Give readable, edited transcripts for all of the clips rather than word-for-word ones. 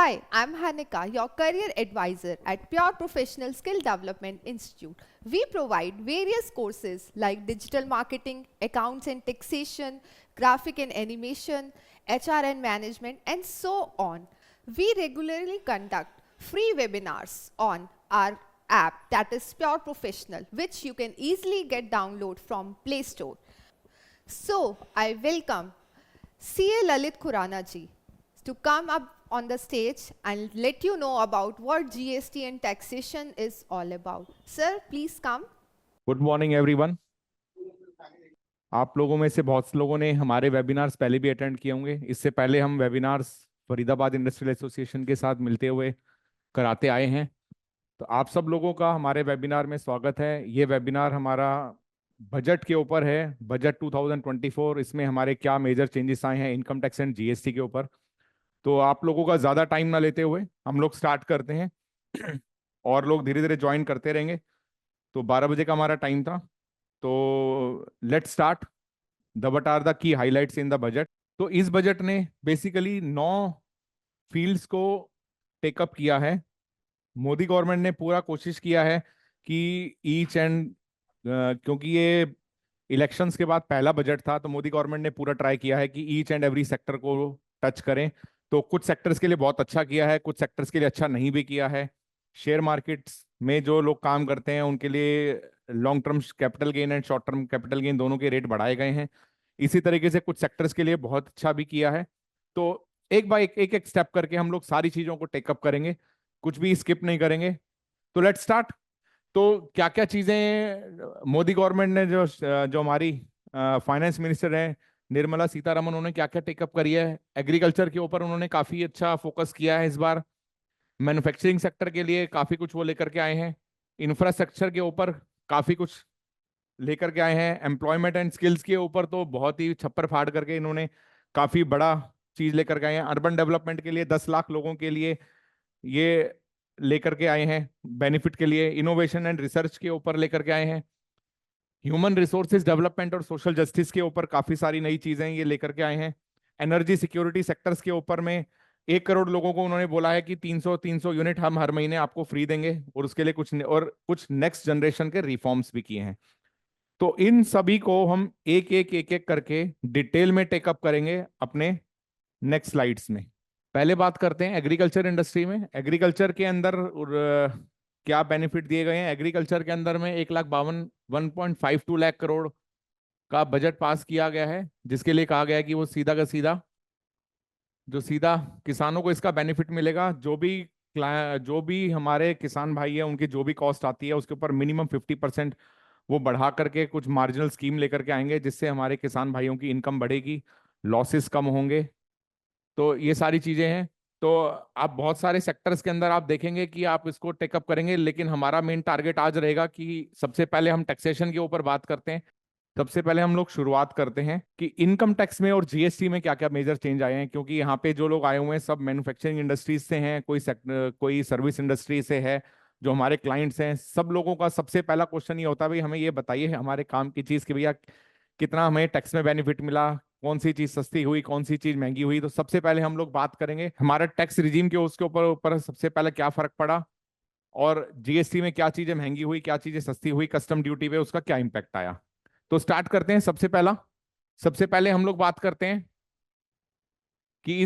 Hi, I'm Hanika, your career advisor at Pure Professional Skill Development Institute. We provide various courses like digital marketing, accounts and taxation, graphic and animation, HR and management, and so on. We regularly conduct free webinars on our app, that is Pure Professional, which you can easily get download from Play Store. So I welcome CA Lalit Khurana ji to come up on the stage and let you know about what GST and taxation is all about. Sir, please come. Good morning everyone. आप लोगों में से बहुत से लोगों ने हमारे webinars पहले भी अटेंड किए होंगे। इससे पहले हम वेबिनार्स फरीदाबाद इंडस्ट्रियल एसोसिएशन के साथ मिलते हुए कराते आए हैं। तो आप सब लोगों का हमारे वेबिनार में स्वागत है। ये वेबिनार हमारा बजट के ऊपर है, बजट 2024। इसमें हमारे क्या मेजर चेंजेस आए हैं इनकम टैक्स एंड जीएसटी के ऊपर। तो आप लोगों का ज़्यादा टाइम ना लेते हुए हम लोग स्टार्ट करते हैं और लोग धीरे धीरे ज्वाइन करते रहेंगे। तो 12 बजे का हमारा टाइम था। तो let's start. What are the key highlights in the budget. तो इस बजट ने बेसिकली 9 फील्ड्स को टेकअप किया है। मोदी गवर्नमेंट ने पूरा कोशिश किया है कि ईच एंड क्योंकि ये इलेक्शंस के बाद पहला बजट था, तो मोदी गवर्नमेंट ने पूरा ट्राई किया है कि ईच एंड एवरी सेक्टर को टच करें। तो कुछ सेक्टर्स के लिए बहुत अच्छा किया है, कुछ सेक्टर्स के लिए अच्छा नहीं भी किया है। शेयर मार्केट्स में जो लोग काम करते हैं उनके लिए long term capital gain and short term capital gain दोनों के रेट बढ़ाए गए हैं। इसी तरीके से कुछ सेक्टर्स के लिए बहुत अच्छा भी किया है। तो एक बाय एक एक स्टेप करके हम लोग सारी चीजों को टेकअप करेंगे, कुछ भी स्किप नहीं करेंगे। तो लेट्स स्टार्ट। तो क्या क्या चीजें मोदी गवर्नमेंट ने जो हमारी फाइनेंस मिनिस्टर है निर्मला सीतारमन, उन्होंने क्या क्या टेकअप करी है। एग्रीकल्चर के ऊपर उन्होंने काफी अच्छा फोकस किया है इस बार। मैन्युफैक्चरिंग सेक्टर के लिए काफी कुछ वो लेकर के आए हैं। इंफ्रास्ट्रक्चर के ऊपर काफी कुछ लेकर के आए हैं। एम्प्लॉयमेंट एंड स्किल्स के ऊपर तो बहुत ही छप्पर फाड़ करके इन्होंने काफी बड़ा चीज लेकर के आए हैं। अर्बन डेवलपमेंट के लिए 10 लाख लोगों के लिए ये लेकर के आए हैं बेनिफिट के लिए। इनोवेशन एंड रिसर्च के ऊपर लेकर के आए हैं। ह्यूमन रिसोर्सेज डेवलपमेंट और सोशल जस्टिस के ऊपर काफी सारी नई चीजें ये लेकर के आए हैं। एनर्जी सिक्योरिटी सेक्टर्स के ऊपर में 1 करोड़ लोगों को उन्होंने बोला है कि 300 यूनिट हम हर महीने आपको फ्री देंगे, और उसके लिए कुछ नेक्स्ट जनरेशन के रिफॉर्म्स भी किए हैं। तो इन सभी को हम एक एक करके डिटेल में टेकअप करेंगे अपने नेक्स्ट स्लाइड्स में। पहले बात करते हैं एग्रीकल्चर इंडस्ट्री में। एग्रीकल्चर के अंदर क्या बेनिफिट दिए गए हैं। एग्रीकल्चर के अंदर में 152 लाख करोड़ का बजट पास किया गया है, जिसके लिए कहा गया है कि वो सीधा का सीधा किसानों को इसका बेनिफिट मिलेगा। जो भी हमारे किसान भाई है उनकी जो भी कॉस्ट आती है उसके ऊपर मिनिमम 50% वो बढ़ा करके कुछ मार्जिनल स्कीम लेकर के आएंगे, जिससे हमारे किसान भाइयों की इनकम बढ़ेगी, लॉसेस कम होंगे। तो ये सारी चीजें हैं। तो आप बहुत सारे सेक्टर्स के अंदर आप देखेंगे कि आप इसको टेकअप करेंगे, लेकिन हमारा मेन टारगेट आज रहेगा कि सबसे पहले हम टैक्सेशन के ऊपर बात करते हैं। सबसे पहले हम लोग शुरुआत करते हैं कि इनकम टैक्स में और जीएसटी में क्या क्या मेजर चेंज आए हैं, क्योंकि यहाँ पे जो लोग आए हुए हैं सब मैन्युफैक्चरिंग इंडस्ट्रीज से हैं, कोई सर्विस इंडस्ट्री से है। जो हमारे क्लाइंट्स हैं सब लोगों का सबसे पहला क्वेश्चन ये होता है, भाई हमें ये बताइए हमारे काम की चीज कि भैया कितना हमें टैक्स में बेनिफिट मिला, कौन सी चीज सस्ती हुई, कौन सी चीज महंगी हुई। तो सबसे पहले हम लोग बात करेंगे हमारा टैक्स रिजीम के उसके ऊपर सबसे पहले क्या फर्क पड़ा, और जीएसटी में क्या चीजें महंगी हुई, क्या चीजें सस्ती हुई, कस्टम ड्यूटी पे उसका क्या इंपैक्ट आया। तो स्टार्ट करते हैं। सबसे पहले हम लोग बात करते हैं कि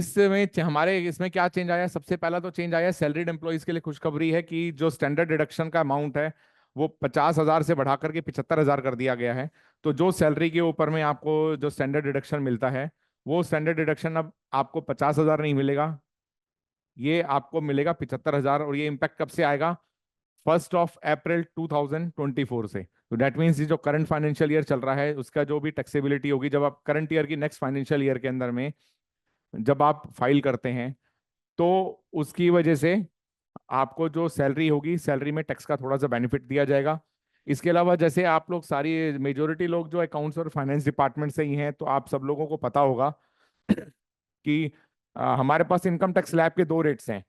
हमारे इसमें क्या चेंज आया। सबसे पहला तो चेंज आया सैलरीड एम्प्लॉइज के लिए खुशखबरी है कि जो स्टैंडर्ड डिडक्शन का अमाउंट है वो 50,000 से बढ़ा करके 75,000 कर दिया गया है। तो जो सैलरी के ऊपर में आपको जो स्टैंडर्ड डिडक्शन मिलता है, वो स्टैंडर्ड डिडक्शन अब आपको 50,000 नहीं मिलेगा, ये आपको मिलेगा 75,000। और ये इम्पैक्ट कब से आएगा? 1 अप्रैल 2024 से। तो डेट मीन्स जो करंट फाइनेंशियल ईयर चल रहा है उसका जो भी टैक्सेबिलिटी होगी, जब आप करंट ईयर की नेक्स्ट फाइनेंशियल ईयर के अंदर में जब आप फाइल करते हैं, तो उसकी वजह से आपको जो सैलरी होगी, सैलरी में टैक्स का थोड़ा सा बेनिफिट दिया जाएगा। इसके अलावा जैसे आप लोग सारी मेजोरिटी लोग जो अकाउंट्स और फाइनेंस डिपार्टमेंट से ही हैं, तो आप सब लोगों को पता होगा कि हमारे पास इनकम टैक्स स्लैब के 2 रेट्स हैं,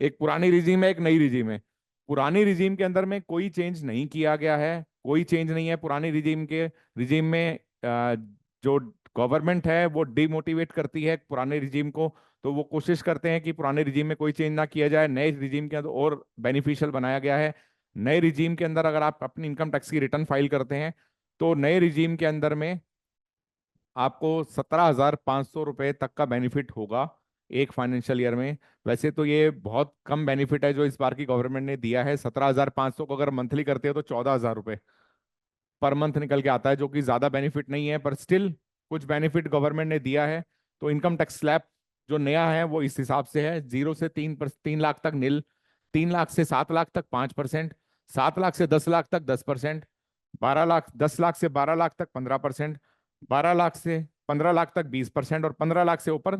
एक पुरानी रिजीम है, एक नई रिजीम है। पुरानी रिजीम के अंदर में कोई चेंज नहीं किया गया है, कोई चेंज नहीं है पुरानी रिजीम में। जो गवर्नमेंट है वो डिमोटिवेट करती है पुराने रिजीम को, तो वो कोशिश करते हैं कि पुराने रिजीम में कोई चेंज ना किया जाए, नए रिजीम के अंदर और बेनिफिशियल बनाया गया है। नए रिजीम के अंदर अगर आप अपनी इनकम टैक्स की रिटर्न फाइल करते हैं तो नए रिजीम के अंदर में आपको 17,500 रुपये तक का बेनिफिट होगा एक फाइनेंशियल ईयर में। वैसे तो ये बहुत कम बेनिफिट है जो इस बार की गवर्नमेंट ने दिया है। 17,500 को अगर मंथली करते हो तो 14,000 रुपये पर मंथ निकल के आता है, जो कि ज्यादा बेनिफिट नहीं है, पर स्टिल कुछ बेनिफिट गवर्नमेंट ने दिया है। तो इनकम टैक्स स्लैब जो नया है वो इस हिसाब से है, 0 से 3 लाख तक निल, 3 लाख से 7 लाख तक 5%, 7 लाख से 10 लाख तक 10%, 12 लाख 10 लाख से 12 लाख तक 15%, 12 लाख से 15 लाख तक 20% और 15 लाख से ऊपर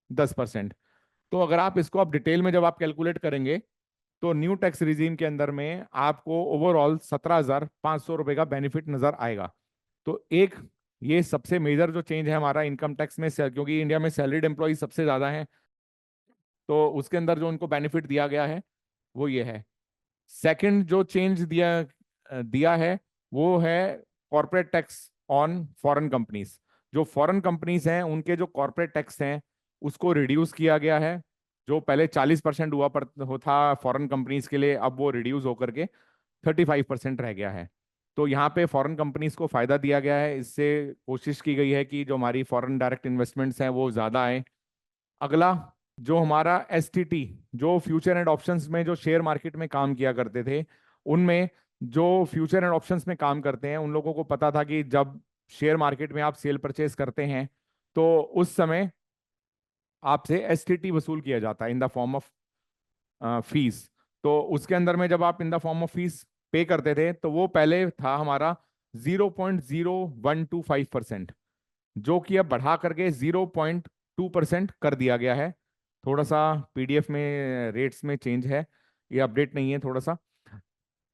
10%। तो अगर आप इसको आप डिटेल में जब आप कैलकुलेट करेंगे तो न्यू टैक्स रिजीम के अंदर में आपको ओवरऑल 17,500 रुपये का बेनिफिट नजर आएगा। तो एक ये सबसे मेजर जो चेंज है हमारा इनकम टैक्स में, क्योंकि इंडिया में सैलरीड एम्प्लॉय सबसे ज्यादा है, तो उसके अंदर जो उनको बेनिफिट दिया गया है वो ये है। सेकंड जो चेंज दिया है वो है corporate tax on foreign companies. जो फॉरेन कंपनीज हैं उनके जो कॉर्पोरेट टैक्स हैं उसको रिड्यूस किया गया है। जो पहले 40% हुआ पर था फॉरेन कंपनीज के लिए, अब वो रिड्यूस होकर के 35% रह गया है। तो यहाँ पे फॉरेन कंपनीज को फायदा दिया गया है। इससे कोशिश की गई है कि जो हमारी फॉरेन डायरेक्ट इन्वेस्टमेंट्स हैं वो ज्यादा आए। अगला जो हमारा एसटीटी, जो फ्यूचर एंड ऑप्शंस में जो शेयर मार्केट में काम किया करते थे, उनमें जो फ्यूचर एंड ऑप्शंस में काम करते हैं उन लोगों को पता था कि जब शेयर मार्केट में आप सेल परचेज करते हैं तो उस समय आपसे एसटीटी वसूल किया जाता है in the form of fees. तो उसके अंदर में जब आप in the form of fees पे करते थे तो वो पहले था हमारा 0.0125%, जो कि अब बढ़ा करके 0.2% कर दिया गया है। थोड़ा सा पीडीएफ में रेट्स में चेंज है, ये अपडेट नहीं है थोड़ा सा।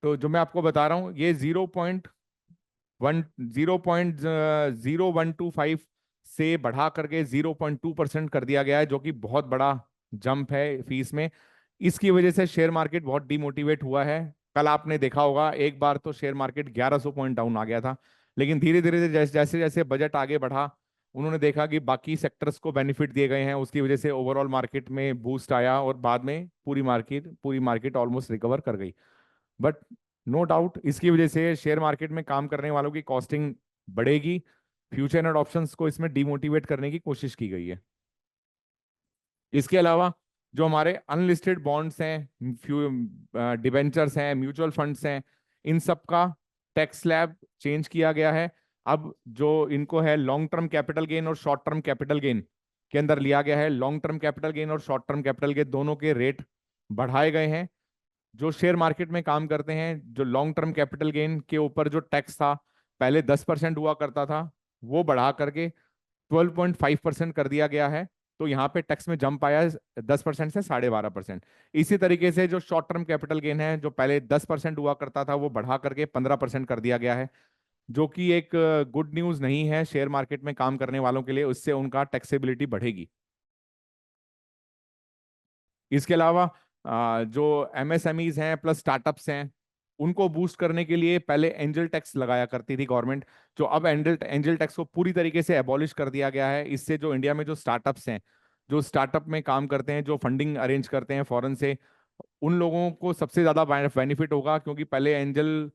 तो जो मैं आपको बता रहा हूँ ये 0.125 से बढ़ा करके 0.2% कर दिया गया है, जो कि बहुत बड़ा जंप है फीस में। इसकी वजह से शेयर मार्केट बहुत डिमोटिवेट हुआ है। कल आपने देखा होगा एक बार तो शेयर मार्केट 1100 पॉइंट डाउन आ गया था, लेकिन धीरे धीरे जैसे जैसे जैसे बजट आगे बढ़ा उन्होंने देखा कि बाकी सेक्टर्स को बेनिफिट दिए गए हैं, उसकी वजह से ओवरऑल मार्केट में बूस्ट आया और बाद में पूरी मार्केट ऑलमोस्ट रिकवर कर गई। बट नो डाउट इसकी वजह से शेयर मार्केट में काम करने वालों की कॉस्टिंग बढ़ेगी। फ्यूचर एंड ऑप्शंस को इसमें डिमोटिवेट करने की कोशिश की गई है। इसके अलावा जो हमारे अनलिस्टेड बॉन्ड्स हैं, डिबेंचर्स हैं, म्यूचुअल फंड्स हैं, इन सब का टैक्स स्लैब चेंज किया गया है। अब जो इनको है लॉन्ग टर्म कैपिटल गेन और शॉर्ट टर्म कैपिटल गेन के अंदर लिया गया है। लॉन्ग टर्म कैपिटल गेन और शॉर्ट टर्म कैपिटल गेन दोनों के रेट बढ़ाए गए हैं। जो शेयर मार्केट में काम करते हैं, जो लॉन्ग टर्म कैपिटल गेन के ऊपर जो टैक्स था पहले 10% हुआ करता था, वो बढ़ा करके 12.5% कर दिया गया है। तो यहाँ पे टैक्स में जंप आया है 10% से 12.5%। इसी तरीके से जो शॉर्ट टर्म कैपिटल गेन है जो पहले 10% हुआ करता था वो बढ़ा करके 15% कर दिया गया है, जो कि एक गुड न्यूज नहीं है शेयर मार्केट में काम करने वालों के लिए। उससे उनका टैक्सेबिलिटी बढ़ेगी। इसके अलावा जो एमएसएमईज हैं प्लस स्टार्टअप्स हैं उनको बूस्ट करने के लिए पहले एंजल टैक्स लगाया करती थी गवर्नमेंट, जो अब एंजल एंजल टैक्स को पूरी तरीके से एबॉलिश कर दिया गया है। इससे जो इंडिया में जो स्टार्टअप्स हैं, जो स्टार्टअप में काम करते हैं, जो फंडिंग अरेंज करते हैं फॉरेन से, उन लोगों को सबसे ज्यादा बेनिफिट होगा। क्योंकि पहले एंजल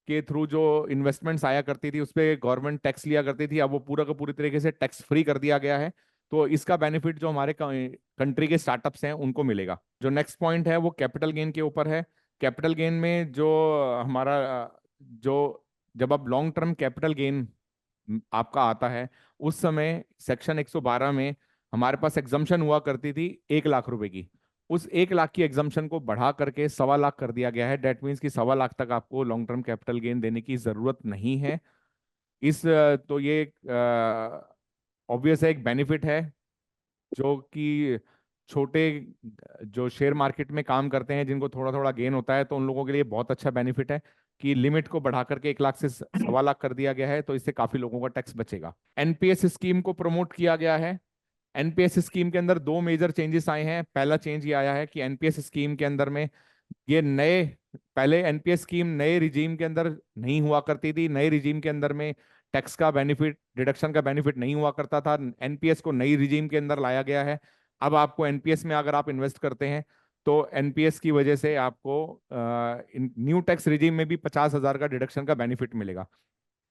के थ्रू जो इन्वेस्टमेंट्स आया करती थी उस पर गवर्नमेंट टैक्स लिया करती थी, अब वो पूरा का पूरी तरीके से टैक्स फ्री कर दिया गया है। तो इसका बेनिफिट जो हमारे कंट्री के स्टार्टअप्स हैं उनको मिलेगा। जो नेक्स्ट पॉइंट है वो कैपिटल गेन के ऊपर है। कैपिटल गेन में जो हमारा जो जब आप लॉन्ग टर्म कैपिटल गेन आपका आता है उस समय सेक्शन 112 में हमारे पास एग्जम्पशन हुआ करती थी 1 लाख रुपए की। उस 1 लाख की एग्जम्पशन को बढ़ा करके 1.25 लाख कर दिया गया है। डेट मीन्स कि 1.25 लाख तक आपको लॉन्ग टर्म कैपिटल गेन देने की जरूरत नहीं है। तो ये ऑब्वियस है, एक बेनिफिट है जो कि छोटे जो शेयर मार्केट में काम करते हैं जिनको थोड़ा थोड़ा गेन होता है तो उन लोगों के लिए बहुत अच्छा बेनिफिट है कि लिमिट को बढ़ा करके 1 लाख से 1.25 लाख कर दिया गया है। तो इससे काफी लोगों का टैक्स बचेगा। एनपीएस स्कीम को प्रमोट किया गया है। एनपीएस स्कीम के अंदर दो मेजर चेंजेस आए हैं। पहला चेंज ये आया है कि एनपीएस स्कीम के अंदर में ये नए, पहले एनपीएस स्कीम नए रिजीम के अंदर नहीं हुआ करती थी। नए रिजीम के अंदर में टैक्स का बेनिफिट, डिडक्शन का बेनिफिट नहीं हुआ करता था। एनपीएस को नई रिजीम के अंदर लाया गया है। अब आपको एनपीएस में अगर आप इन्वेस्ट करते हैं तो एनपीएस की वजह से आपको न्यू टैक्स रिजीम में भी 50,000 का डिडक्शन का बेनिफिट मिलेगा।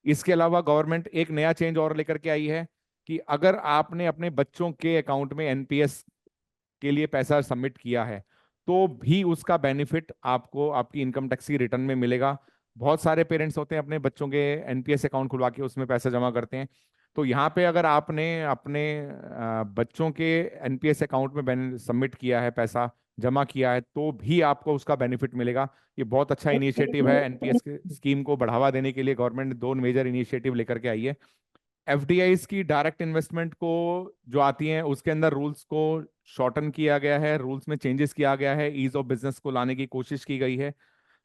इसके अलावा गवर्नमेंट एक नया चेंज और लेकर के आई है कि अगर आपने अपने बच्चों के अकाउंट में एनपीएस के लिए पैसा सबमिट किया है तो भी उसका बेनिफिट आपको आपकी इनकम टैक्स की रिटर्न में मिलेगा। बहुत सारे पेरेंट्स होते हैं अपने बच्चों के एनपीएस अकाउंट खुलवा के उसमें पैसा जमा करते हैं। तो यहाँ पे अगर आपने अपने बच्चों के एनपीएस अकाउंट में सबमिट किया है, पैसा जमा किया है, तो भी आपको उसका बेनिफिट मिलेगा। ये बहुत अच्छा इनिशिएटिव है। एनपीएस स्कीम को बढ़ावा देने के लिए गवर्नमेंट दो मेजर इनिशिएटिव लेकर के आई है। एफडीआईज की डायरेक्ट इन्वेस्टमेंट को जो आती हैं उसके अंदर रूल्स को शॉर्टन किया गया है, रूल्स में चेंजेस किया गया है, ईज ऑफ बिजनेस को लाने की कोशिश की गई है।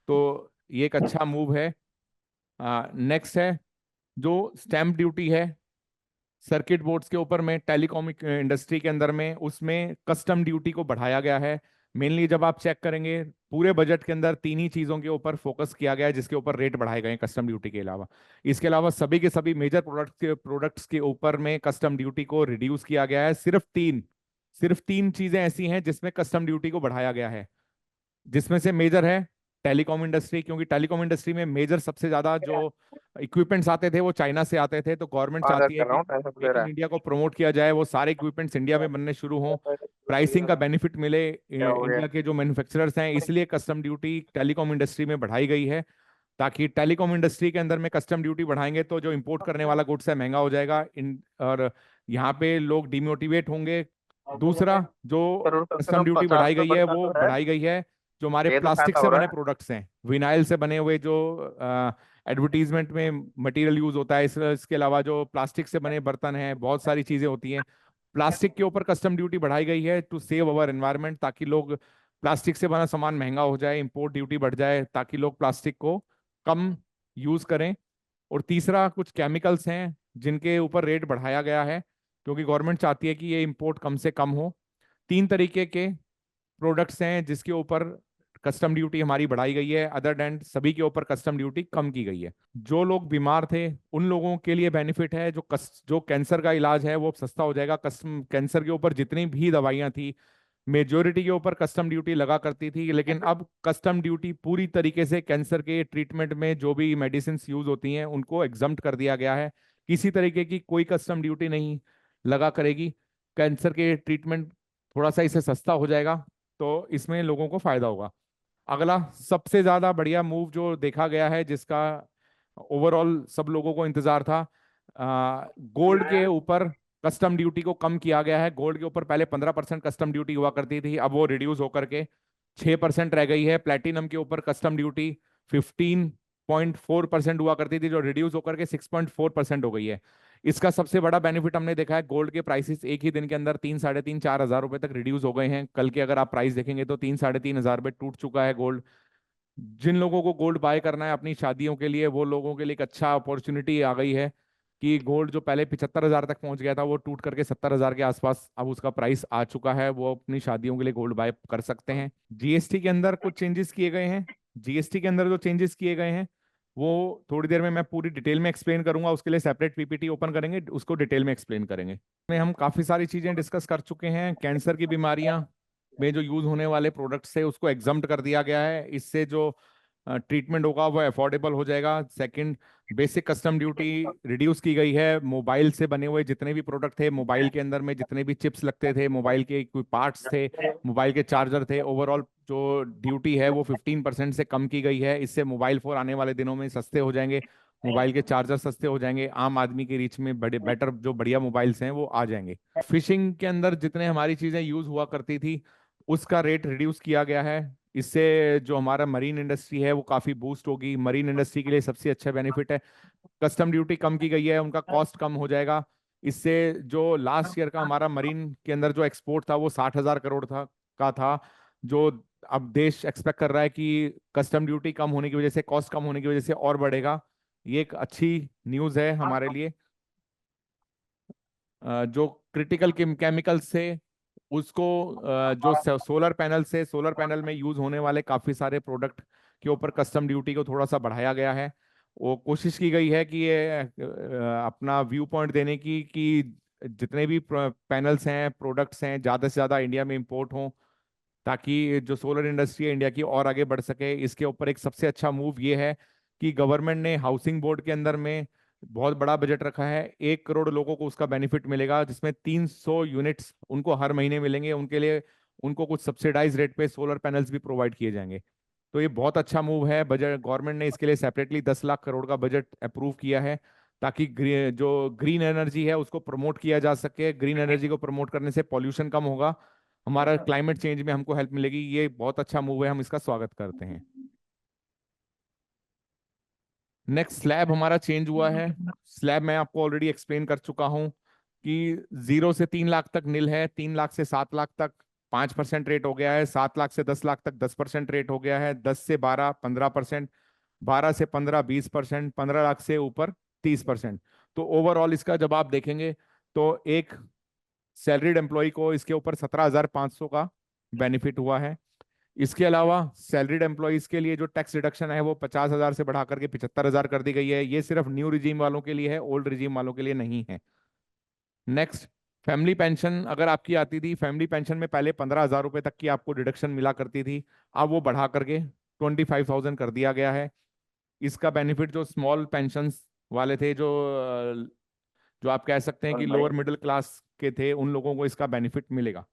तो ये एक अच्छा मूव है। नेक्स्ट है जो स्टैम्प ड्यूटी है सर्किट बोर्ड्स के ऊपर में, टेलीकॉम इंडस्ट्री के अंदर में, उसमें कस्टम ड्यूटी को बढ़ाया गया है। मेनली जब आप चेक करेंगे पूरे बजट के अंदर तीन ही चीजों के ऊपर फोकस किया गया है जिसके ऊपर रेट बढ़ाए गए हैं कस्टम ड्यूटी के अलावा। इसके अलावा सभी के सभी मेजर प्रोडक्ट्स के ऊपर में कस्टम ड्यूटी को रिड्यूस किया गया है। सिर्फ तीन चीजें ऐसी हैं जिसमें कस्टम ड्यूटी को बढ़ाया गया है, जिसमें से मेजर है टेलीकॉम इंडस्ट्री, क्योंकि टेलीकॉम इंडस्ट्री में मेजर सबसे ज्यादा जो इक्विपमेंट्स आते थे वो चाइना से आते थे। तो गवर्नमेंट ऑर्डर चाहती है कर रहा कि हूँ, पैसा दे मेक इन रहा इंडिया को प्रमोट किया जाए, वो सारे इक्विपमेंट्स इंडिया में बनने शुरू हों, प्राइसिंग का बेनिफिट मिले क्या हो गया। इंडिया के जो मैन्युफैक्चरर्स हैं। इसलिए कस्टम ड्यूटी टेलीकॉम इंडस्ट्री में बढ़ाई गई है, ताकि टेलीकॉम इंडस्ट्री के अंदर में कस्टम ड्यूटी बढ़ाएंगे तो जो इंपोर्ट करने वाला गुड्स है महंगा हो जाएगा और यहाँ पे लोग डिमोटिवेट होंगे। दूसरा जो करोड़ कम से कस्टम कम ड्यूटी 50 बढ़ाई तो गई है बनता वो तो है। बढ़ाई गई है जो हमारे ये तो प्लास्टिक फायदा से हो रहा बने है। प्रोडक्ट्स हैं, विनाइल से बने हुए जो एडवर्टीजमेंट में मटेरियल यूज होता है, इसके अलावा जो प्लास्टिक से बने बर्तन हैं, बहुत सारी चीजें होती हैं, प्लास्टिक के ऊपर कस्टम ड्यूटी बढ़ाई गई है टू सेव अवर एनवायरनमेंट, ताकि लोग प्लास्टिक से बना सामान महंगा हो जाए, इंपोर्ट ड्यूटी बढ़ जाए, ताकि लोग प्लास्टिक को कम यूज करें। और तीसरा कुछ केमिकल्स हैं जिनके ऊपर रेट बढ़ाया गया है क्योंकि गवर्नमेंट चाहती है कि ये इंपोर्ट कम से कम हो। तीन तरीके के प्रोडक्ट्स हैं जिसके ऊपर कस्टम ड्यूटी हमारी बढ़ाई गई है, अदर देन सभी के ऊपर कस्टम ड्यूटी कम की गई है। जो लोग बीमार थे उन लोगों के लिए बेनिफिट है, जो कैंसर का इलाज है वो सस्ता हो जाएगा। कस्टम कैंसर के ऊपर जितनी भी दवाइयां थी मेजोरिटी के ऊपर कस्टम ड्यूटी लगा करती थी, लेकिन अब कस्टम ड्यूटी पूरी तरीके से कैंसर के ट्रीटमेंट में जो भी मेडिसिन यूज होती हैं उनको एग्जम्प्ट कर दिया गया है। किसी तरीके की कोई कस्टम ड्यूटी नहीं लगा करेगी। कैंसर के ट्रीटमेंट थोड़ा सा इससे सस्ता हो जाएगा, तो इसमें लोगों को फायदा होगा। अगला सबसे ज्यादा बढ़िया मूव जो देखा गया है, जिसका ओवरऑल सब लोगों को इंतजार था, गोल्ड के ऊपर कस्टम ड्यूटी को कम किया गया है। गोल्ड के ऊपर पहले 15% कस्टम ड्यूटी हुआ करती थी, अब वो रिड्यूस होकर के 6% रह गई है। प्लेटिनम के ऊपर कस्टम ड्यूटी 15.4% हुआ करती थी, जो रिड्यूस होकर के 6.4% हो गई है। इसका सबसे बड़ा बेनिफिट हमने देखा है, गोल्ड के प्राइसेस एक ही दिन के अंदर 3, 3.5, 4 हजार रुपए तक रिड्यूस हो गए हैं। कल के अगर आप प्राइस देखेंगे तो 3, 3.5 हजार पे टूट चुका है गोल्ड। जिन लोगों को गोल्ड बाय करना है अपनी शादियों के लिए, वो लोगों के लिए एक अच्छा अपॉर्चुनिटी आ गई है कि गोल्ड जो पहले 75,000 तक पहुंच गया था वो टूट करके 70,000 के आसपास अब उसका प्राइस आ चुका है, वो अपनी शादियों के लिए गोल्ड बाय कर सकते हैं। जीएसटी के अंदर कुछ चेंजेस किए गए हैं। जीएसटी के अंदर जो चेंजेस किए गए हैं वो थोड़ी देर में मैं पूरी डिटेल में एक्सप्लेन करूंगा, उसके लिए सेपरेट पीपीटी ओपन करेंगे, उसको डिटेल में एक्सप्लेन करेंगे। में हम काफी सारी चीजें डिस्कस कर चुके हैं। कैंसर की बीमारियां में जो यूज होने वाले प्रोडक्ट्स है उसको एग्जम्प्ट कर दिया गया है, इससे जो ट्रीटमेंट होगा वो अफोर्डेबल हो जाएगा। Second, basic custom duty reduce की गई है। मोबाइल से बने हुए जितने भी प्रोडक्ट थे, मोबाइल के अंदर में जितने भी चिप्स लगते थे, मोबाइल के कोई पार्ट्स थे, मोबाइल के चार्जर थे, ओवरऑल जो ड्यूटी है वो 15% से कम की गई है। इससे मोबाइल फोन आने वाले दिनों में सस्ते हो जाएंगे, मोबाइल के चार्जर सस्ते हो जाएंगे, आम आदमी के रीच में बड़े बेटर जो बढ़िया मोबाइल्स हैं वो आ जाएंगे। फिशिंग के अंदर जितने हमारी चीजें यूज हुआ करती थी उसका रेट रिड्यूस किया गया है। इससे जो हमारा मरीन इंडस्ट्री है वो काफी बूस्ट होगी। मरीन इंडस्ट्री के लिए सबसे अच्छा बेनिफिट है कस्टम ड्यूटी कम की गई है, उनका कॉस्ट कम हो जाएगा। इससे जो लास्ट ईयर का हमारा मरीन के अंदर जो एक्सपोर्ट था वो 60,000 करोड़ था, जो अब देश एक्सपेक्ट कर रहा है कि कस्टम ड्यूटी कम होने की वजह से, कॉस्ट कम होने की वजह से और बढ़ेगा। ये एक अच्छी न्यूज है हमारे लिए। जो क्रिटिकल केमिकल से उसको जो सोलर पैनल में यूज होने वाले काफी सारे प्रोडक्ट के ऊपर कस्टम ड्यूटी को थोड़ा सा बढ़ाया गया है। वो कोशिश की गई है कि ये अपना व्यू पॉइंट देने की कि जितने भी पैनल्स हैं, प्रोडक्ट्स हैं, ज़्यादा से ज़्यादा इंडिया में इंपोर्ट हों, ताकि जो सोलर इंडस्ट्री है इंडिया की और आगे बढ़ सके। इसके ऊपर एक सबसे अच्छा मूव ये है कि गवर्नमेंट ने हाउसिंग बोर्ड के अंदर में बहुत बड़ा बजट रखा है। 1 करोड़ लोगों को उसका बेनिफिट मिलेगा, जिसमें 300 यूनिट्स उनको हर महीने मिलेंगे। उनके लिए उनको कुछ सब्सिडाइज रेट पे सोलर पैनल्स भी प्रोवाइड किए जाएंगे। तो ये बहुत अच्छा मूव है। बजट गवर्नमेंट ने इसके लिए सेपरेटली 10 लाख करोड़ का बजट अप्रूव किया है, ताकि जो ग्रीन एनर्जी है उसको प्रमोट किया जा सके। ग्रीन एनर्जी को प्रमोट करने से पॉल्यूशन कम होगा, हमारा क्लाइमेट चेंज में हमको हेल्प मिलेगी। ये बहुत अच्छा मूव है, हम इसका स्वागत करते हैं। नेक्स्ट स्लैब हमारा चेंज हुआ है। स्लैब मैं आपको ऑलरेडी एक्सप्लेन कर चुका हूं कि 0 से 3 लाख तक नील है, 3 लाख से 7 लाख तक 5% रेट हो गया है, 7 लाख से 10 लाख तक 10% रेट हो गया है, 10 से 12 15%, 12 से 15 20%, 15 लाख से ऊपर 30%। तो ओवरऑल इसका जब आप देखेंगे तो एक सैलरीड एम्प्लॉय को इसके ऊपर 17,500 का बेनिफिट हुआ है। इसके अलावा सैलरीड एम्प्लॉयज के लिए जो टैक्स रिडक्शन है वो 50,000 से बढ़ा करके 75,000 कर दी गई है। ये सिर्फ न्यू रिजीम वालों के लिए है, ओल्ड रिजीम वालों के लिए नहीं है। नेक्स्ट, फैमिली पेंशन अगर आपकी आती थी, फैमिली पेंशन में पहले 15,000 रुपए तक की आपको डिडक्शन मिला करती थी, अब वो बढ़ा करके 25,000 कर दिया गया है। इसका बेनिफिट जो स्मॉल पेंशन वाले थे, जो आप कह सकते हैं कि लोअर मिडिल क्लास के थे, उन लोगों को इसका बेनिफिट मिलेगा।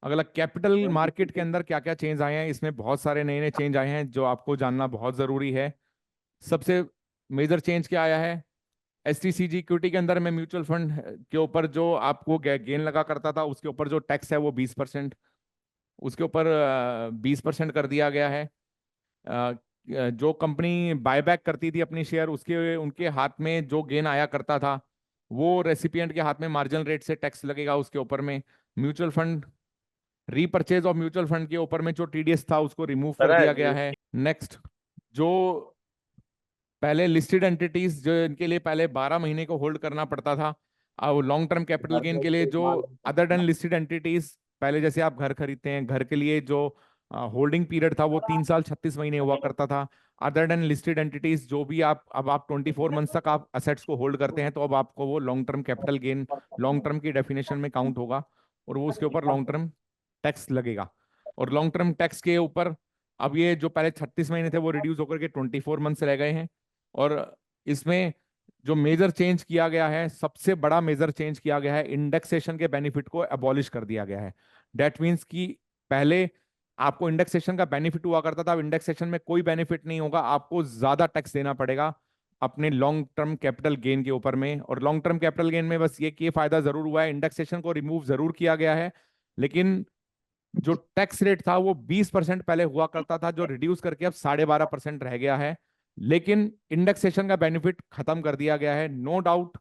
अगला, कैपिटल मार्केट के अंदर क्या क्या चेंज आए हैं। इसमें बहुत सारे नए नए चेंज आए हैं जो आपको जानना बहुत जरूरी है। सबसे मेजर चेंज क्या आया है, एसटीसीजी इक्विटी के अंदर में म्यूचुअल फंड के ऊपर जो आपको गेन लगा करता था, उसके ऊपर जो टैक्स है वो 20%, उसके ऊपर 20% कर दिया गया है। जो कंपनी बायबैक करती थी अपनी शेयर, उसके उनके हाथ में जो गेन आया करता था, वो रेसिपिएंट के हाथ में मार्जिनल रेट से टैक्स लगेगा उसके ऊपर में। Mutual fund repurchase of mutual fund के ऊपर में जो टीडीएस था उसको रिमूव कर दिया गया है। नेक्स्ट, जो पहले लिस्टेड एंटिटीज जो इनके लिए पहले 12 महीने को होल्ड करना पड़ता था, अब लॉन्ग टर्म कैपिटल गेन के लिए जो अदर देन लिस्टेड एंटिटीज, पहले जैसे आप घर खरीदते हैं, घर के लिए जो होल्डिंग पीरियड था वो 3 साल 36 महीने हुआ करता था। अदर देन लिस्टेड एंटिटीज जो भी आप 24 मंथ तक आप असेट्स को होल्ड करते हैं, तो अब आपको वो long term capital gain long term की डेफिनेशन में काउंट होगा, और वो उसके ऊपर लॉन्ग टर्म टैक्स लगेगा। और लॉन्ग टर्म टैक्स के ऊपर अब ये जो पहले 36 महीने थे वो रिड्यूस होकर के 24 मंथ रह गए हैं। और इसमें जो मेजर चेंज किया गया है, सबसे बड़ा मेजर चेंज किया गया है, इंडेक्सेशन के बेनिफिट को अबॉलिश कर दिया गया है। डेट मीन्स कि पहले आपको इंडेक्सेशन का बेनिफिट हुआ करता था, अब इंडेक्सेशन में कोई बेनिफिट नहीं होगा, आपको ज्यादा टैक्स देना पड़ेगा अपने लॉन्ग टर्म कैपिटल गेन के ऊपर में। और लॉन्ग टर्म कैपिटल गेन में बस ये फायदा जरूर हुआ है, इंडेक्सेशन को रिमूव जरूर किया गया है, लेकिन जो टैक्स रेट था वो 20% पहले हुआ करता था, जो रिड्यूस करके अब 12.5% रह गया है। लेकिन इंडेक्सेशन का बेनिफिट खत्म कर दिया गया है। No doubt,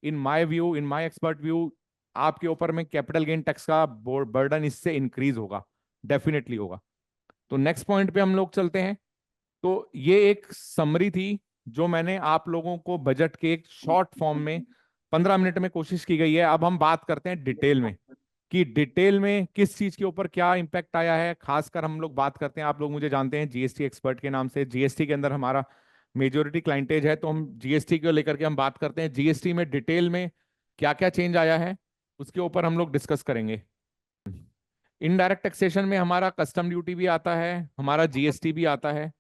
in my view, in my expert view, आपके ऊपर में कैपिटल गेन टैक्स का बर्डन इससे इंक्रीज होगा, डेफिनेटली होगा। तो नेक्स्ट पॉइंट पे हम लोग चलते हैं। तो ये एक समरी थी जो मैंने आप लोगों को बजट के एक शॉर्ट फॉर्म में 15 मिनट में कोशिश की गई है। अब हम बात करते हैं डिटेल में कि डिटेल में किस चीज के ऊपर क्या इंपैक्ट आया है। खासकर हम लोग बात करते हैं, आप लोग मुझे जानते हैं जीएसटी एक्सपर्ट के नाम से, जीएसटी के अंदर हमारा मेजोरिटी क्लाइंटेज है, तो हम जीएसटी को लेकर के हम बात करते हैं। जीएसटी में डिटेल में क्या क्या चेंज आया है उसके ऊपर हम लोग डिस्कस करेंगे। इनडायरेक्ट टैक्सेशन में हमारा कस्टम ड्यूटी भी आता है, हमारा जीएसटी भी आता है।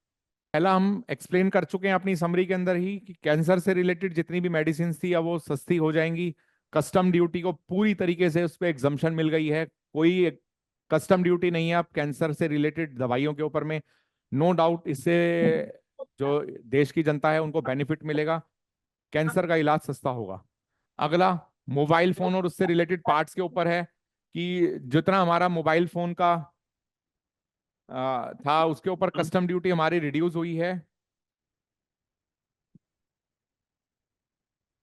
पहला हम एक्सप्लेन कर चुके हैं अपनी समरी के अंदर ही कि कैंसर से रिलेटेड जितनी भी मेडिसिन थी अब वो सस्ती हो जाएंगी। कस्टम ड्यूटी को पूरी तरीके से उस पर एग्जम्पशन मिल गई है, कोई कस्टम ड्यूटी नहीं है अब कैंसर से रिलेटेड दवाइयों के ऊपर में। नो डाउट इससे जो देश की जनता है उनको बेनिफिट मिलेगा, कैंसर का इलाज सस्ता होगा। अगला, मोबाइल फोन और उससे रिलेटेड पार्ट्स के ऊपर है कि जितना हमारा मोबाइल फोन का था उसके ऊपर कस्टम ड्यूटी हमारी रिड्यूस हुई है।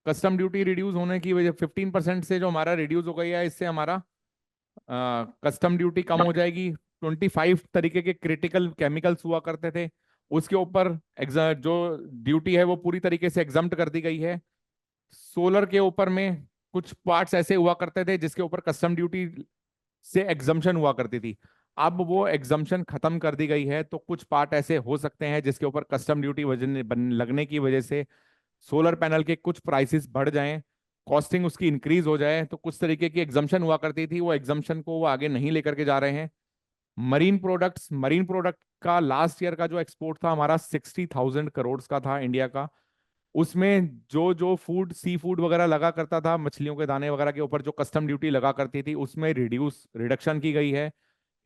कस्टम ड्यूटी रिड्यूस होने की वजह 15% से जो हमारा रिड्यूस हो गई है, इससे हमारा कस्टम ड्यूटी कम हो जाएगी। 25 तरीके के क्रिटिकल केमिकल्स हुआ करते थे, उसके ऊपर जो ड्यूटी है वो पूरी तरीके से एग्जम्प्ट कर दी गई है। सोलर के ऊपर में कुछ पार्ट्स ऐसे हुआ करते थे जिसके ऊपर कस्टम ड्यूटी से एग्जम्पशन हुआ करती थी, अब वो एग्जम्पशन खत्म कर दी गई है, तो कुछ पार्ट ऐसे हो सकते हैं जिसके ऊपर कस्टम ड्यूटी लगने की वजह से सोलर पैनल के कुछ प्राइसेस बढ़ जाएं, कॉस्टिंग उसकी इंक्रीज हो जाए। तो कुछ तरीके की एग्जम्पशन हुआ करती थी, वो एग्जम्पशन को वो आगे नहीं लेकर के जा रहे हैं। मरीन प्रोडक्ट का लास्ट ईयर का जो एक्सपोर्ट था हमारा 60,000 करोड़ का था इंडिया का। उसमें जो जो फूड सी फूड वगैरह लगा करता था, मछलियों के दाने वगैरह के ऊपर जो कस्टम ड्यूटी लगा करती थी, उसमें रिडक्शन की गई है।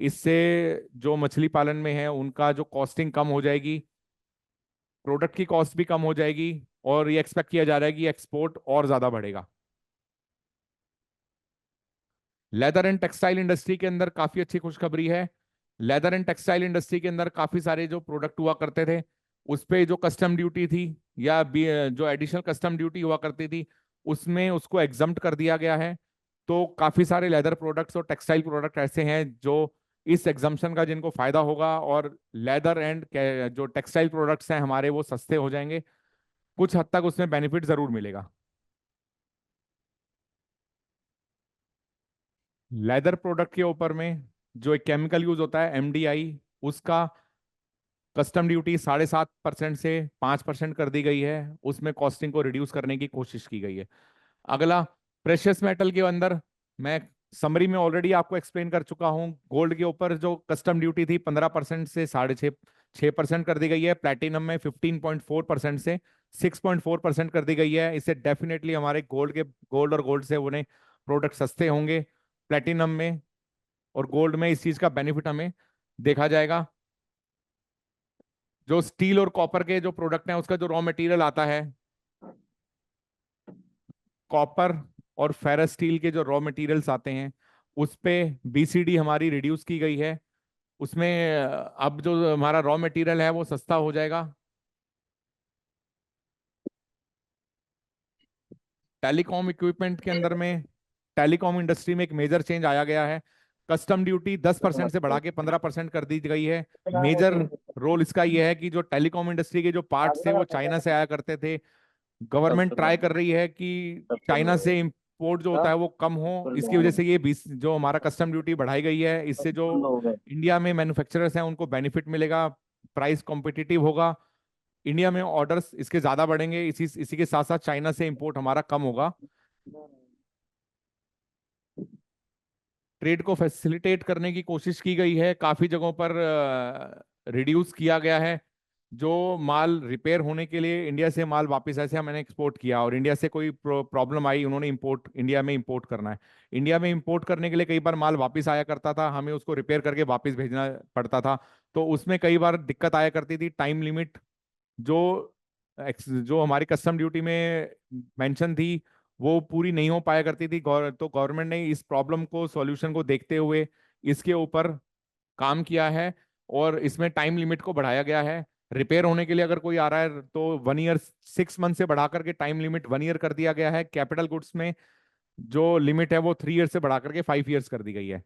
इससे जो मछली पालन में है उनका जो कॉस्टिंग कम हो जाएगी, प्रोडक्ट की कॉस्ट भी कम हो जाएगी, और ये एक्सपेक्ट किया जा रहा है कि एक्सपोर्ट और ज्यादा बढ़ेगा। लेदर एंड टेक्सटाइल इंडस्ट्री के अंदर काफी अच्छी खुशखबरी है। लेदर एंड टेक्सटाइल इंडस्ट्री के अंदर काफी सारे जो प्रोडक्ट हुआ करते थे, उस पे जो कस्टम ड्यूटी थी या जो एडिशनल कस्टम ड्यूटी हुआ करती थी, उसमें उसको एग्जम्प्ट कर दिया गया है। तो काफी सारे लेदर प्रोडक्ट्स और टेक्सटाइल प्रोडक्ट ऐसे हैं जो इस एग्जम्पशन का जिनको फायदा होगा, और लेदर एंड जो टेक्सटाइल प्रोडक्ट्स हैं हमारे वो सस्ते हो जाएंगे। कुछ हद तक उसमें बेनिफिट जरूर मिलेगा। लेदर प्रोडक्ट के ऊपर में जो एक केमिकल यूज होता है एमडीआई, उसका कस्टम ड्यूटी 7.5% से 5% कर दी गई है। उसमें कॉस्टिंग को रिड्यूस करने की कोशिश की गई है। अगला, प्रेशियस मेटल के अंदर मैं समरी में ऑलरेडी आपको एक्सप्लेन कर चुका हूं। गोल्ड के ऊपर जो कस्टम ड्यूटी थी 15% से 6.5% कर दी गई है। प्लेटिनम में 15.4% से 6.4% कर दी गई है। इससे डेफिनेटली हमारे गोल्ड और गोल्ड से उन्हें प्रोडक्ट सस्ते होंगे प्लेटिनम में और गोल्ड में। इस चीज का बेनिफिट हमें देखा जाएगा। जो स्टील और कॉपर के जो प्रोडक्ट हैं उसका जो रॉ मटेरियल आता है, कॉपर और फेरस स्टील के जो रॉ मटेरियल्स आते हैं, उस पे बीसीडी हमारी रिड्यूस की गई है। उसमें अब जो हमारा रॉ मटेरियल है वो सस्ता हो जाएगा। टेलीकॉम इक्विपमेंट के अंदर में, टेलीकॉम इंडस्ट्री में एक मेजर चेंज आया गया है। कस्टम ड्यूटी 10% से बढ़ा के 15% कर दी गई है। मेजर रोल इसका यह है कि जो टेलीकॉम इंडस्ट्री के जो पार्ट्स थे वो चाइना से आया करते थे। गवर्नमेंट ट्राई कर रही है कि चाइना से इंपोर्ट जो होता है वो कम हो। इसकी वजह से ये 20 जो हमारा कस्टम ड्यूटी बढ़ाई गई है, इससे जो इंडिया में मैन्युफैक्चरर्स हैं उनको बेनिफिट मिलेगा, प्राइस कॉम्पिटिटिव होगा, इंडिया में ऑर्डर्स इसके ज्यादा बढ़ेंगे। इसी के साथ साथ चाइना से इंपोर्ट हमारा कम होगा। ट्रेड को फैसिलिटेट करने की कोशिश की गई है, काफी जगहों पर रिड्यूस किया गया है। जो माल रिपेयर होने के लिए इंडिया से माल वापस ऐसे मैंने एक्सपोर्ट किया और इंडिया से कोई प्रॉब्लम आई, उन्होंने इंपोर्ट इंडिया में इंपोर्ट करना है। इंडिया में इंपोर्ट करने के लिए कई बार माल वापस आया करता था, हमें उसको रिपेयर करके वापस भेजना पड़ता था। तो उसमें कई बार दिक्कत आया करती थी। टाइम लिमिट जो जो हमारी कस्टम ड्यूटी में मेंशन थी वो पूरी नहीं हो पाया करती थी। तो गवर्नमेंट ने इस प्रॉब्लम को, सॉल्यूशन को देखते हुए इसके ऊपर काम किया है और इसमें टाइम लिमिट को बढ़ाया गया है। रिपेयर होने के लिए अगर कोई आ रहा है तो 1 ईयर, 6 मंथ से बढ़ा करके टाइम लिमिट 1 ईयर कर दिया गया है। कैपिटल गुड्स में जो लिमिट है वो 3 ईयर से बढ़ा करके 5 ईयर्स कर दी गई है।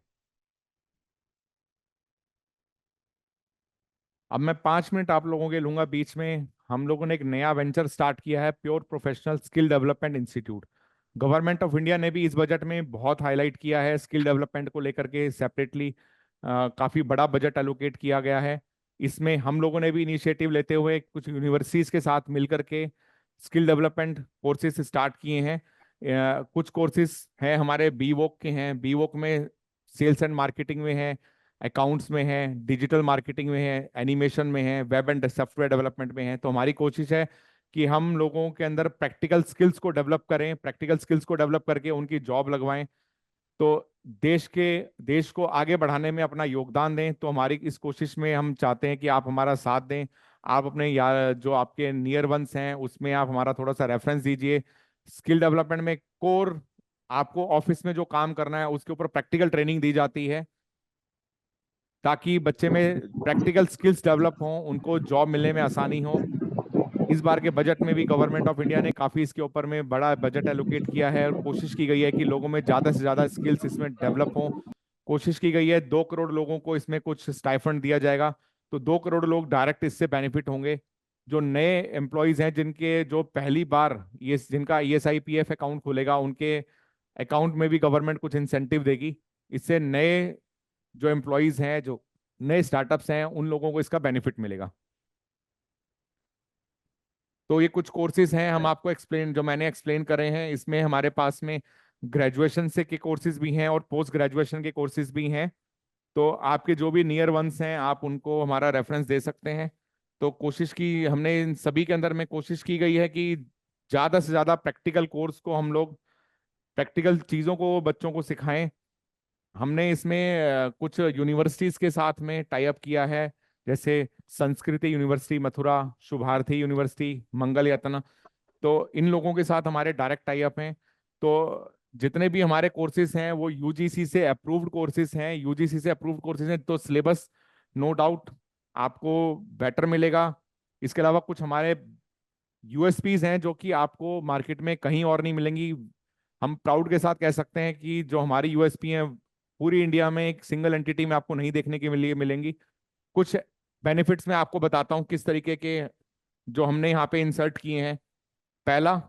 अब मैं 5 मिनट आप लोगों के लूंगा बीच में। हम लोगों ने एक नया वेंचर स्टार्ट किया है, pure professional skill development institute. Government of India ने भी इस बजट में बहुत हाईलाइट किया है स्किल डेवलपमेंट को लेकर के। सेपरेटली काफी बड़ा बजट एलोकेट किया गया है। इसमें हम लोगों ने भी इनिशिएटिव लेते हुए कुछ यूनिवर्सिटीज के साथ मिलकर के स्किल डेवलपमेंट कोर्सेज स्टार्ट किए हैं। कुछ कोर्सेज हैं हमारे बी वोक के हैं। बी वोक में सेल्स एंड मार्केटिंग में है, अकाउंट्स में है, डिजिटल मार्केटिंग में है, एनिमेशन में है, वेब एंड सॉफ्टवेयर डेवलपमेंट में है। तो हमारी कोशिश है कि हम लोगों के अंदर प्रैक्टिकल स्किल्स को डेवलप करें, प्रैक्टिकल स्किल्स को डेवलप करके उनकी जॉब लगवाएं। तो देश को आगे बढ़ाने में अपना योगदान दें। तो हमारी इस कोशिश में हम चाहते हैं कि आप हमारा साथ दें। आप अपने यार जो आपके नियर वंस हैं उसमें आप हमारा थोड़ा सा रेफरेंस दीजिए। स्किल डेवलपमेंट में कोर आपको ऑफिस में जो काम करना है उसके ऊपर प्रैक्टिकल ट्रेनिंग दी जाती है, ताकि बच्चे में प्रैक्टिकल स्किल्स डेवलप हों, उनको जॉब मिलने में आसानी हो। इस बार के बजट में भी गवर्नमेंट ऑफ इंडिया ने काफी इसके ऊपर में बड़ा बजट एलोकेट किया है और कोशिश की गई है कि लोगों में ज्यादा से ज्यादा स्किल्स इसमें डेवलप हों। कोशिश की गई है 2 करोड़ लोगों को इसमें कुछ स्टाइफंड दिया जाएगा। तो 2 करोड़ लोग डायरेक्ट इससे बेनिफिट होंगे। जो नए एम्प्लॉयज हैं जिनके जो पहली बार ये जिनका ESIPF अकाउंट खुलेगा, उनके अकाउंट में भी गवर्नमेंट कुछ इंसेंटिव देगी। इससे नए जो एम्प्लॉयज हैं, जो नए स्टार्टअप्स हैं, उन लोगों को इसका बेनिफिट मिलेगा। तो ये कुछ कोर्सेज हैं हम आपको एक्सप्लेन, जो मैंने एक्सप्लेन करे हैं। इसमें हमारे पास में ग्रेजुएशन से के कोर्सेज भी हैं और पोस्ट ग्रेजुएशन के कोर्सेज भी हैं। तो आपके जो भी नियर वंस हैं, आप उनको हमारा रेफरेंस दे सकते हैं। तो कोशिश की हमने इन सभी के अंदर में कोशिश की गई है कि ज़्यादा से ज़्यादा प्रैक्टिकल कोर्स को हम लोग, प्रैक्टिकल चीज़ों को बच्चों को सिखाएं। हमने इसमें कुछ यूनिवर्सिटीज़ के साथ में टाई अप किया है, जैसे संस्कृति यूनिवर्सिटी मथुरा, शुभारती यूनिवर्सिटी, मंगल यत्न। तो इन लोगों के साथ हमारे डायरेक्ट टाई अप हैं। तो जितने भी हमारे कोर्सेज हैं वो यूजीसी से अप्रूव्ड कोर्सेज हैं, यूजीसी से अप्रूव्ड कोर्सेज हैं। तो सिलेबस नो डाउट आपको बेटर मिलेगा। इसके अलावा कुछ हमारे यूएसपीज हैं जो कि आपको मार्केट में कहीं और नहीं मिलेंगी। हम प्राउड के साथ कह सकते हैं कि जो हमारी यूएसपी हैं पूरी इंडिया में एक सिंगल एंटिटी में आपको नहीं देखने के लिए मिलेंगी। कुछ बेनिफिट्स मैं आपको बताता हूँ किस तरीके के जो हमने यहाँ पे इंसर्ट किए हैं। पहला,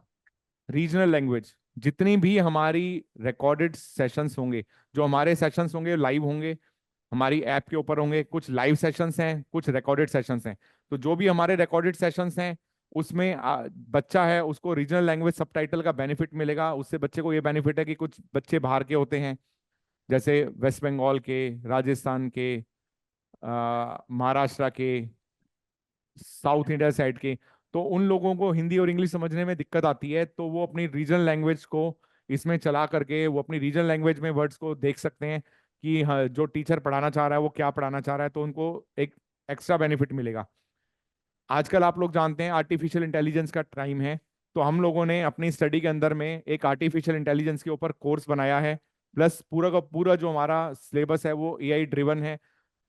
रीजनल लैंग्वेज। जितनी भी हमारी रिकॉर्डेड सेशंस होंगे, जो हमारे सेशंस होंगे लाइव होंगे, हमारी ऐप के ऊपर होंगे। कुछ लाइव सेशंस हैं, कुछ रिकॉर्डेड सेशंस हैं। तो जो भी हमारे रिकॉर्डेड सेशंस हैं उसमें बच्चा है उसको रीजनल लैंग्वेज सबटाइटल का बेनिफिट मिलेगा। उससे बच्चे को ये बेनिफिट है कि कुछ बच्चे बाहर के होते हैं, जैसे वेस्ट बंगाल के, राजस्थान के, महाराष्ट्र के, साउथ इंडिया साइड के। तो उन लोगों को हिंदी और इंग्लिश समझने में दिक्कत आती है, तो वो अपनी रीजनल लैंग्वेज को इसमें चला करके वो अपनी रीजनल लैंग्वेज में वर्ड्स को देख सकते हैं कि हाँ, जो टीचर पढ़ाना चाह रहा है वो क्या पढ़ाना चाह रहा है। तो उनको एक एक्स्ट्रा बेनिफिट मिलेगा। आजकल आप लोग जानते हैं आर्टिफिशियल इंटेलिजेंस का टाइम है। तो हम लोगों ने अपनी स्टडी के अंदर में एक आर्टिफिशियल इंटेलिजेंस के ऊपर कोर्स बनाया है। प्लस पूरा का पूरा जो हमारा सिलेबस है वो एआई ड्रिवन है।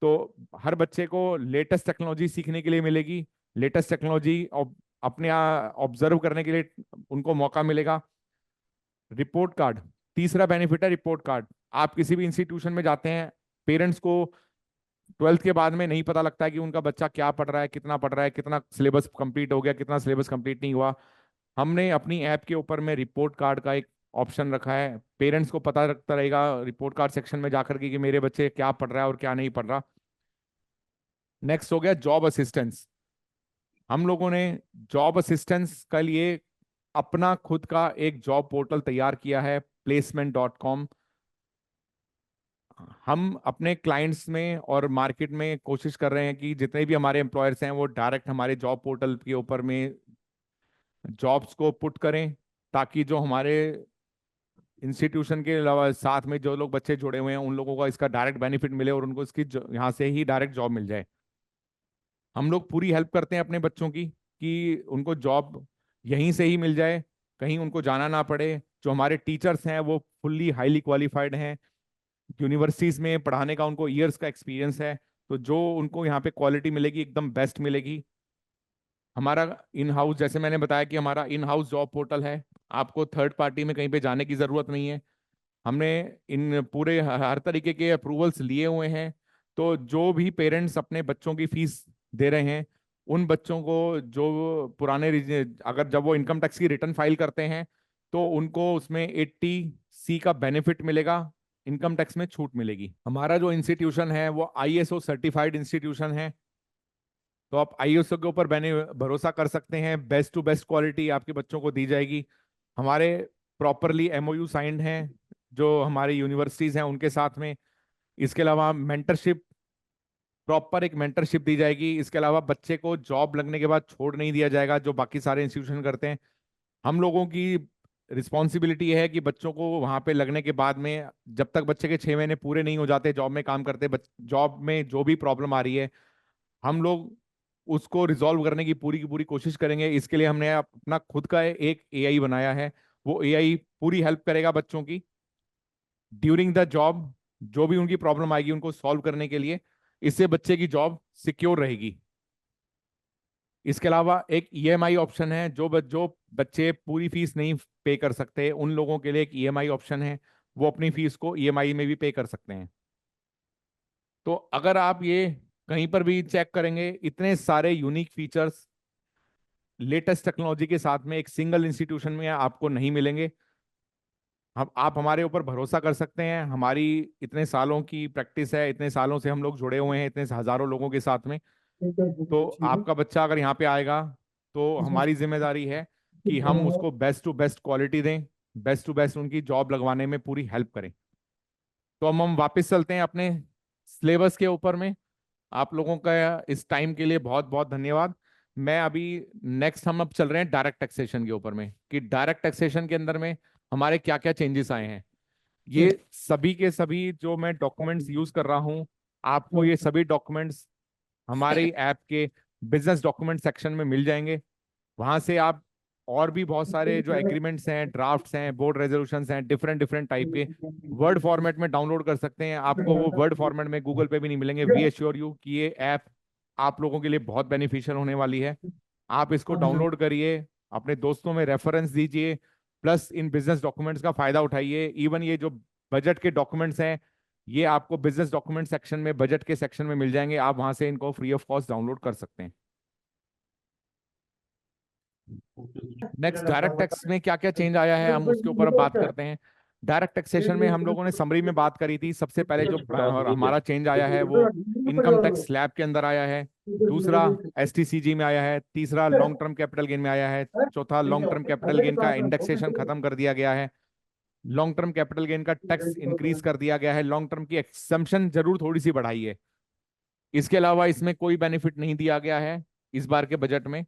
तो हर बच्चे को लेटेस्ट टेक्नोलॉजी सीखने के लिए मिलेगी, लेटेस्ट टेक्नोलॉजी अपने ऑब्जर्व करने के लिए उनको मौका मिलेगा। रिपोर्ट कार्ड, तीसरा बेनिफिट है रिपोर्ट कार्ड। आप किसी भी इंस्टीट्यूशन में जाते हैं, पेरेंट्स को 12th के बाद में नहीं पता लगता है कि उनका बच्चा क्या पढ़ रहा है, कितना पढ़ रहा है, कितना सिलेबस कंप्लीट हो गया, कितना सिलेबस कंप्लीट नहीं हुआ। हमने अपनी ऐप के ऊपर में रिपोर्ट कार्ड का एक ऑप्शन रखा है। पेरेंट्स को पता लगता रहेगा रिपोर्ट कार्ड सेक्शन में जाकर के कि मेरे बच्चे क्या पढ़ रहा है और क्या नहीं पढ़ रहा। नेक्स्ट हो गया जॉब असिस्टेंस। हम लोगों ने जॉब असिस्टेंस के लिए अपना खुद का एक जॉब पोर्टल तैयार किया है, placement.com। हम अपने क्लाइंट्स में और मार्केट में कोशिश कर रहे हैं कि जितने भी हमारे एम्प्लॉयर्स हैं वो डायरेक्ट हमारे जॉब पोर्टल के ऊपर में जॉब्स को पुट करें, ताकि जो हमारे इंस्टीट्यूशन के अलावा साथ में जो लोग बच्चे जुड़े हुए हैं उन लोगों को इसका डायरेक्ट बेनिफिट मिले और उनको इसकी यहाँ से ही डायरेक्ट जॉब मिल जाए। हम लोग पूरी हेल्प करते हैं अपने बच्चों की कि उनको जॉब यहीं से ही मिल जाए, कहीं उनको जाना ना पड़े। जो हमारे टीचर्स हैं वो फुल्ली हाईली क्वालिफाइड हैं, यूनिवर्सिटीज में पढ़ाने का उनको ईयर्स का एक्सपीरियंस है। तो जो उनको यहाँ पे क्वालिटी मिलेगी एकदम बेस्ट मिलेगी। हमारा इन हाउस, जैसे मैंने बताया कि हमारा इन हाउस जॉब पोर्टल है, आपको थर्ड पार्टी में कहीं पे जाने की जरूरत नहीं है। हमने इन पूरे हर तरीके के अप्रूवल्स लिए हुए हैं। तो जो भी पेरेंट्स अपने बच्चों की फीस दे रहे हैं, उन बच्चों को जो पुराने अगर जब वो इनकम टैक्स की रिटर्न फाइल करते हैं तो उनको उसमें 80C का बेनिफिट मिलेगा, इनकम टैक्स में छूट मिलेगी। हमारा जो इंस्टीट्यूशन है वो आईएसओ सर्टिफाइड इंस्टीट्यूशन है। तो आप आईएसओ के ऊपर भरोसा कर सकते हैं, बेस्ट टू बेस्ट क्वालिटी आपके बच्चों को दी जाएगी। हमारे प्रॉपरली एमओयू साइंड हैं जो हमारी यूनिवर्सिटीज हैं उनके साथ में। इसके अलावा मेंटरशिप, प्रॉपर एक मेंटरशिप दी जाएगी। इसके अलावा बच्चे को जॉब लगने के बाद छोड़ नहीं दिया जाएगा जो बाकी सारे इंस्टीट्यूशन करते हैं। हम लोगों की रिस्पॉन्सिबिलिटी है कि बच्चों को वहां पे लगने के बाद में, जब तक बच्चे के 6 महीने पूरे नहीं हो जाते जॉब में काम करते, जॉब में जो भी प्रॉब्लम आ रही है हम लोग उसको रिजॉल्व करने की पूरी कोशिश करेंगे। इसके लिए हमने अपना खुद का एक एआई बनाया है। वो एआई पूरी हेल्प करेगा बच्चों की ड्यूरिंग द जॉब, जो भी उनकी प्रॉब्लम आएगी उनको सॉल्व करने के लिए। इससे बच्चे की जॉब सिक्योर रहेगी। इसके अलावा एक ईएमआई ऑप्शन है, जो बच्चे पूरी फीस नहीं पे कर सकते उन लोगों के लिए एक ईएमआई ऑप्शन है, वो अपनी फीस को ईएमआई में भी पे कर सकते हैं। तो अगर आप ये कहीं पर भी चेक करेंगे, इतने सारे यूनिक फीचर्स लेटेस्ट टेक्नोलॉजी के साथ में एक सिंगल इंस्टीट्यूशन में आपको नहीं मिलेंगे। हम आप हमारे ऊपर भरोसा कर सकते हैं, हमारी इतने सालों की प्रैक्टिस है, इतने सालों से हम लोग जुड़े हुए हैं इतने हजारों लोगों के साथ में। तो आपका बच्चा अगर यहाँ पे आएगा तो हमारी जिम्मेदारी है कि हम उसको बेस्ट टू बेस्ट क्वालिटी दें, बेस्ट टू बेस्ट उनकी जॉब लगवाने में पूरी हेल्प करें। तो हम वापस चलते हैं अपने सिलेबस के ऊपर में। आप लोगों का इस टाइम के लिए बहुत बहुत धन्यवाद। मैं अभी नेक्स्ट हम अब चल रहे हैं डायरेक्ट टैक्सेशन के ऊपर में, कि डायरेक्ट टैक्सेशन के अंदर में हमारे क्या क्या चेंजेस आए हैं। ये सभी के सभी जो मैं डॉक्यूमेंट्स यूज कर रहा हूं, आपको ये सभी डॉक्यूमेंट्स हमारे ऐप के बिजनेस डॉक्यूमेंट सेक्शन में मिल जाएंगे। वहां से आप और भी बहुत सारे जो एग्रीमेंट्स हैं, ड्राफ्ट्स हैं, बोर्ड रेजोल्यूशंस हैं, डिफरेंट डिफरेंट टाइप के वर्ड फॉर्मेट में डाउनलोड कर सकते हैं। आपको वो वर्ड फॉर्मेट में गूगल पे भी नहीं मिलेंगे। वी एश्योर यू कि ये ऐप आप लोगों के लिए बहुत बेनिफिशियल होने वाली है। आप इसको डाउनलोड करिए, अपने दोस्तों में रेफरेंस दीजिए, प्लस इन बिजनेस डॉक्यूमेंट्स का फायदा उठाइए। इवन ये जो बजट के डॉक्यूमेंट्स हैं, ये आपको बिजनेस डॉक्यूमेंट सेक्शन में, बजट के सेक्शन में मिल जाएंगे। आप वहां से इनको फ्री ऑफ कॉस्ट डाउनलोड कर सकते हैं। नेक्स्ट, डायरेक्ट टैक्स में क्या क्या चेंज आया है, हम उसके ऊपर अब बात करते हैं। डायरेक्ट टैक्सेशन में हम लोगों ने समरी में बात करी थी। सबसे पहले जो हमारा चेंज आया है वो इनकम टैक्स स्लैब के अंदर आया है। दूसरा एसटीसीजी में आया है। तीसरा लॉन्ग टर्म कैपिटल गेन में आया है। चौथा लॉन्ग टर्म कैपिटल गेन का इंडेक्सेशन खत्म कर दिया गया है। लॉन्ग टर्म कैपिटल गेन का टैक्स इंक्रीज कर दिया गया है। लॉन्ग टर्म की एक्सेम्पशन जरूर थोड़ी सी बढ़ाई है। इसके अलावा इसमें कोई बेनिफिट नहीं दिया गया है इस बार के बजट में।